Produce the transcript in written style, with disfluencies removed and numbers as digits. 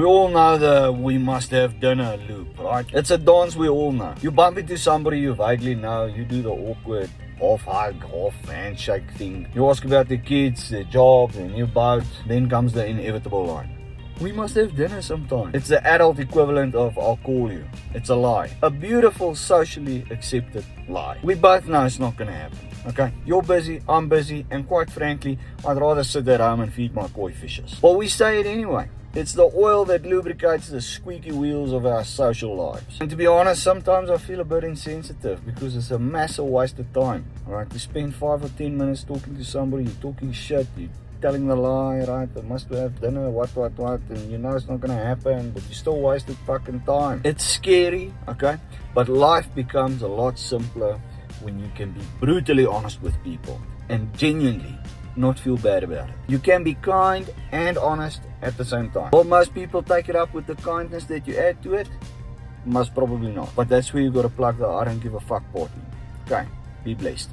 We all know the we must have dinner loop, right? It's a dance we all know. You bump into somebody you vaguely know, you do the awkward half hug, half handshake thing. You ask about the kids, their jobs, their new boat. Then comes the inevitable line. We must have dinner sometime. It's the adult equivalent of I'll call you. It's a lie. A beautiful, socially accepted lie. We both know it's not gonna happen. Okay? You're busy, I'm busy, and quite frankly, I'd rather sit at home and feed my koi fishes. But we say it anyway. It's the oil that lubricates the squeaky wheels of our social lives. And to be honest, sometimes I feel a bit insensitive because it's a massive waste of time. Alright, to spend 5 or 10 minutes talking to somebody, you're talking shit, you're telling the lie, right? They must have dinner, what, and you know it's not gonna happen, but you still wasted fucking time. It's scary, okay? But life becomes a lot simpler when you can be brutally honest with people and genuinely not feel bad about it. You can be kind and honest at the same time. Will most people take it up with the kindness that you add to it? Most probably not. But that's where you gotta plug the I don't give a fuck part in. Okay, be blessed.